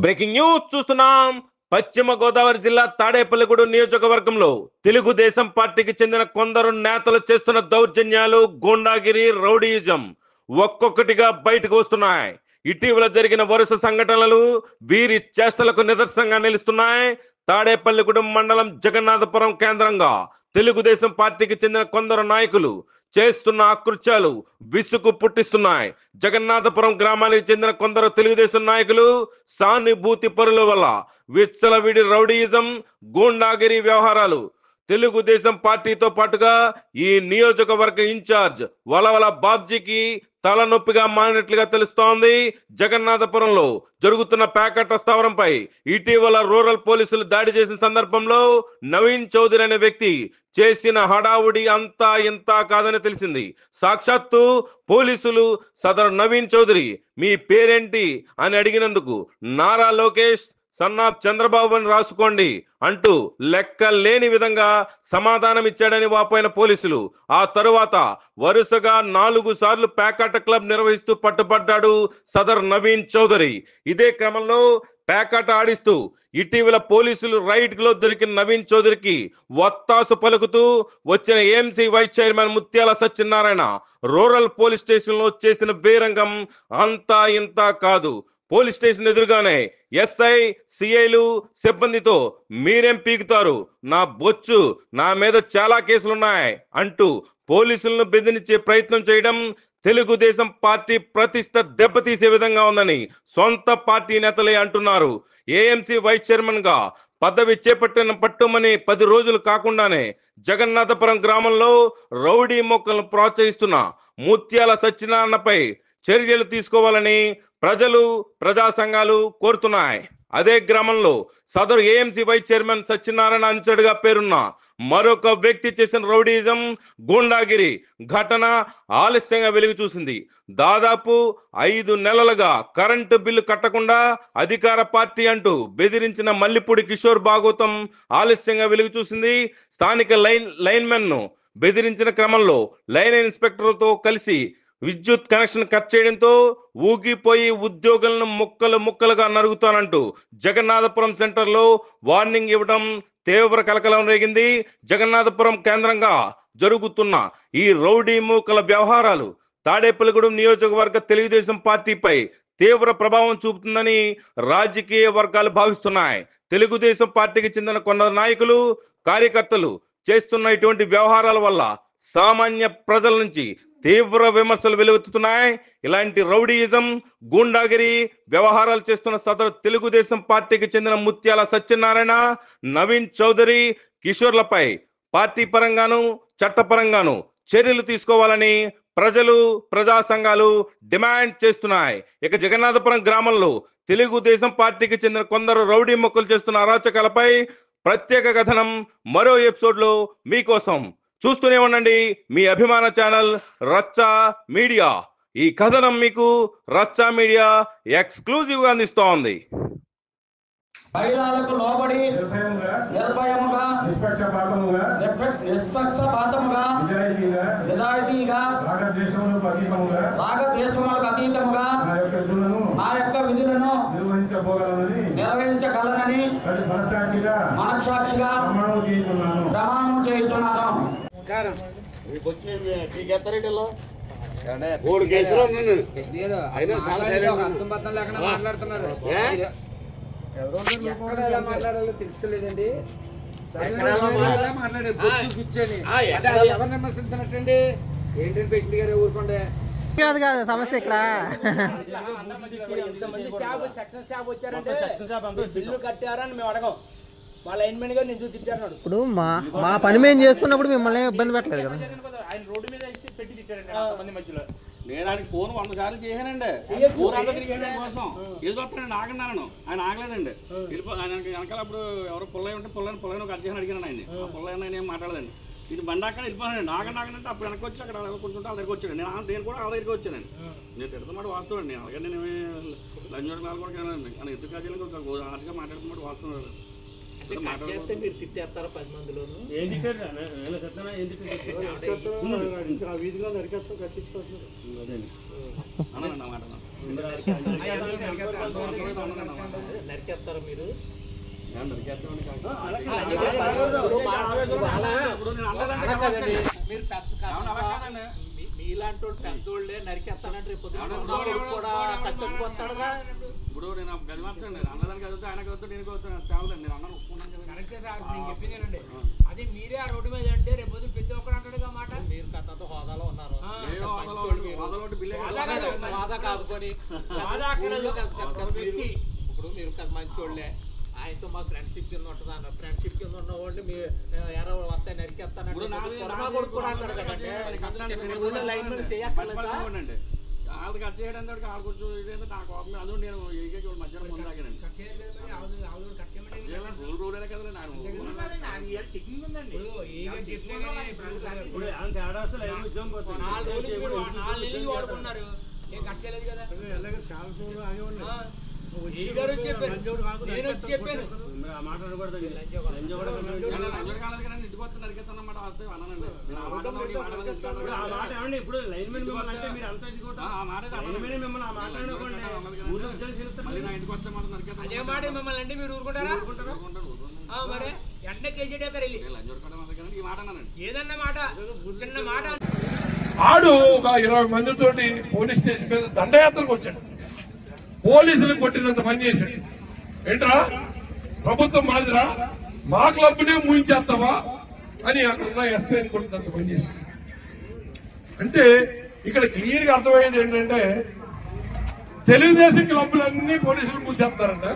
Breaking news చూస్తున్నాం. పశ్చిమ గోదావరి జిల్లా తాడేపల్లిగూడెం నియోజకవర్గంలో తెలుగుదేశం పార్టీకి చెందిన కొందరు నేతలు చేస్తున్న దౌర్జన్యాలు, గూండాగిరి, రౌడీయిజం ఒక్కొక్కటిగా బయటకు వస్తున్నాయి. ఇటీవల జరిగిన వరుస సంఘటనలు వీరి చేష్టలకు నిదర్శనంగా నిలుస్తున్నాయి. తాడేపల్లిగూడెం మండలం జగన్నాథపురం కేంద్రంగా తెలుగుదేశం పార్టీకి చెందిన కొందరు నాయకులు చేస్తున్న అకృత్యాలు విసుగు పుట్టిస్తున్నాయి. జగన్నాథపురం గ్రామానికి చెందిన కొందరు తెలుగుదేశం నాయకులు సానుభూతి పరుల వల్ల విచ్చలవిడి రౌడీయిజం, గూండాగిరి వ్యవహారాలు తెలుగుదేశం పార్టీతో పాటుగా ఈ నియోజకవర్గ ఇన్ఛార్జ్ వలవల బాబ్జీకి తలనొప్పిగా మారినట్లుగా తెలుస్తోంది. జగన్నాథపురంలో జరుగుతున్న ప్యాకెట్ స్థావరంపై ఇటీవల రూరల్ పోలీసులు దాడి చేసిన సందర్భంలో నవీన్ చౌదరి అనే వ్యక్తి చేసిన హడావుడి అంతా ఇంతా కాదని తెలిసింది. సాక్షాత్తు పోలీసులు సదరు నవీన్ చౌదరి మీ పేరేంటి అని అడిగినందుకు నారా లోకేష్ సన్నాఫ్ చంద్రబాబు అని రాసుకోండి అంటూ లెక్క లేని విధంగా సమాధానం ఇచ్చాడని వాపోయిన పోలీసులు ఆ తరువాత వరుసగా 4 సార్లు ప్యాకాట క్లబ్ నిర్వహిస్తూ పట్టుబడ్డాడు సదర్ నవీన్ చౌదరి. ఇదే క్రమంలో ప్యాకాట ఆడిస్తూ ఇటీవల పోలీసులు రైడ్ లో దొరికిన నవీన్ చౌదరికి వత్తాసు పలుకుతూ వచ్చిన ఏఎంసీ వైస్ చైర్మన్ ముత్యాల సత్యనారాయణ రూరల్ పోలీస్ స్టేషన్ లో చేసిన బేరంగం అంతా ఇంతా కాదు. పోలీస్ స్టేషన్ ఎదురుగానే ఎస్ఐ, సిఐలు సిబ్బందితో మీరేం పీకుతారు, నా బొచ్చు, నా మీద చాలా కేసులున్నాయి అంటూ పోలీసులను బెదిరించే ప్రయత్నం చేయడం తెలుగుదేశం పార్టీ ప్రతిష్ట దెబ్బతీసే విధంగా ఉందని సొంత పార్టీ నేతలే అంటున్నారు. ఏఎంసీ వైస్ చైర్మన్ గా పదవి చేపట్టిన పట్టుమని 10 రోజులు కాకుండానే జగన్నాథపురం గ్రామంలో రౌడీ మొక్కలను ప్రోత్సహిస్తున్న ముత్యాల సత్యనారాయణపై చర్యలు తీసుకోవాలని ప్రజలు, ప్రజా సంఘాలు కోరుతున్నాయి. అదే గ్రామంలో సదరు ఏఎంసీ వైస్ చైర్మన్ సత్యనారాయణ అనుచరుడుగా పేరున్న మరొక వ్యక్తి చేసిన రౌడీయిజం, గూండాగిరి ఘటన ఆలస్యంగా వెలుగు చూసింది. దాదాపు 5 నెలలుగా కరెంటు బిల్లు కట్టకుండా అధికార పార్టీ అంటూ బెదిరించిన మల్లిపూడి కిషోర్ భాగవతం ఆలస్యంగా వెలుగు చూసింది. స్థానిక లైన్మెన్ ను బెదిరించిన క్రమంలో లైన్ ఇన్స్పెక్టర్తో కలిసి విద్యుత్ కనెక్షన్ కట్ చేయడంతో ఊగిపోయి ఉద్యోగులను ముక్కలుగా నరుగుతానంటూ జగన్నాథపురం సెంటర్ లో వార్నింగ్ ఇవ్వడం తీవ్ర కలకలం రేగింది. జగన్నాథపురం కేంద్రంగా జరుగుతున్న ఈ రౌడీ మూకల వ్యవహారాలు తాడేపల్లిగూడెం నియోజకవర్గ తెలుగుదేశం పార్టీపై తీవ్ర ప్రభావం చూపుతుందని రాజకీయ వర్గాలు భావిస్తున్నాయి. తెలుగుదేశం పార్టీకి చెందిన కొందరు నాయకులు, కార్యకర్తలు చేస్తున్న ఇటువంటి వ్యవహారాల వల్ల సామాన్య ప్రజల నుంచి తీవ్ర విమర్శలు వెలువెత్తుతున్నాయి. ఇలాంటి రౌడీయిజం, గూండాగిరి వ్యవహారాలు చేస్తున్న సదరు తెలుగుదేశం పార్టీకి చెందిన ముత్యాల సత్యనారాయణ, నవీన్ చౌదరి, కిషోర్లపై పార్టీ పరంగాను, చట్టపరంగాను చర్యలు తీసుకోవాలని ప్రజలు, ప్రజా సంఘాలు డిమాండ్ చేస్తున్నాయి. ఇక జగన్నాథపురం గ్రామంలో తెలుగుదేశం పార్టీకి చెందిన కొందరు రౌడీ మొక్కలు చేస్తున్న అరాచకాలపై ప్రత్యేక కథనం మరో ఎపిసోడ్ లో మీకోసం. చూస్తూనే ఉండండి మీ అభిమాన ఛానల్ రచ్చా మీడియా. ఈ కథనం మీకు రచ్చా మీడియా ఎక్స్క్లూజివ్ గా అందిస్తోంది. మహిళలకు లోబడి నిర్భయముగా నిష్పక్షపాతముగా నిజాయితీగా రాగద్వేషములకు అతీతముగా నా యొక్క విధులను నిర్వహించగలనని మనస్సాక్షిగా ప్రమాణం చేయుచున్నాను. మాట్లాడాలో తెలుసుకోలేదండి. ఎవరు విమర్శించినట్టండి? ఏంటంటే పేషెంట్ గారు ఊరుకోండి కాదు సమస్య ఇక్కడ సెక్షన్ స్టాఫ్ వచ్చారంటే బిల్లు కట్టారని మేము అడగం. మా లైన్మెన్ గారు నేను తిట్టారు. ఇప్పుడు మా పని మేము చేసుకున్నప్పుడు మిమ్మల్ని ఇబ్బంది పెట్టలేదు కదా. ఆయన రోడ్డు మీద పెట్టి తిట్టారండి మధ్యలో. నేను ఆయనకి ఫోన్ 100 సార్లు చేశానండి. ఊరంతా తిరిగాను కోసం ఏదో వస్తానండి ఆగన్నాను. ఆయన ఆగలేదండి. ఆయన వెనకాల అప్పుడు ఎవరో పుల్లయ్య ఉంటే పుల్లయ్య ఒక అర్జెంట్ అడిగాను ఆయన్ని. ఆ పుల్లయ్య ఆయన ఏం మాట్లాడదండి. ఇది బండి అక్కడ వెళ్ళిపోయానండి. ఆగంటే అప్పుడు వెనక్కి వచ్చి అక్కడ కూర్చుంటే వాళ్ళ దగ్గరికి వచ్చాడు. నేను కూడా వాళ్ళ దగ్గరికి వచ్చానండి. నేను తిడుతున్నమాట వాస్తవండి. అలాగే నేను లంచ్ కూడా కానీ ఎందుకు కాదు ఆశగా మాట్లాడుతున్నమాట వాస్తవం. మీరు తిట్టేస్తారా 10 మందిలోను? నరికేస్తారా మీరు? మీలాంటి పెద్దోళ్ళే నరికేస్తానంటే రేపు కూడా కత్తిపోతాడుగా. ఇప్పుడు నేను గది మార్చండి అన్నదానికి చదువుతా ఆయన చదువుతా నేను చదువుతాను చాలండి నేను అన్నాను కరెక్టే సార్ నేను చెప్పిందేనండి. అది మీరే ఆ రోడ్డు మీద అంటే రేపు ప్రతి ఒక్కరు అంటాడు మాట. మీరు కథతో హోదాలో ఉన్నారు. హోదా కాదుకొని ఇప్పుడు మీరు కదా మంచోళ్ళే. ఆయనతో మా ఫ్రెండ్షిప్ కింద ఉంటుంది అన్నారు. ఫ్రెండ్షిప్ కింద ఉన్న వాళ్ళు మీ ఎవరో వస్తాయి నరికేస్తానంటే కొడుకు అంటాడు కదండి. లైన్ మీద చేయక్కర్లేదా? వాళ్ళకి కట్ చేయడానికి వాళ్ళు కొంచెం ఇదేంటే నాకు అందులో నేను మధ్యాహ్నం ముందు తాగానండి రూల్ కదండి నాకు వాడుకున్నారు ఏం కట్ చేయలేదు కదా. అదే మాట మిమ్మల్ని అంటే మీరు ఊరుకుంటారా? మరి వెంటనే కేసీ డేస్తారు వెళ్ళి ఏదన్నా మాట చిన్న మాట. ఆడు ఒక 20 మందితోటి పోలీస్ స్టేషన్ మీద దండయాత్రకు వచ్చాడు. పోలీసులు కొట్టినంత పని చేశాడు. ఏంట్రా ప్రభుత్వం మాదిరా మా క్లబ్నే మూయించేస్తావా అని అక్కడ ఎస్ఐని కొట్టినంత పని చేశాడు. అంటే ఇక్కడ క్లియర్ గా అర్థమయ్యేది ఏంటంటే తెలుగుదేశం క్లబ్లన్నీ పోలీసులు మూసేస్తారంట.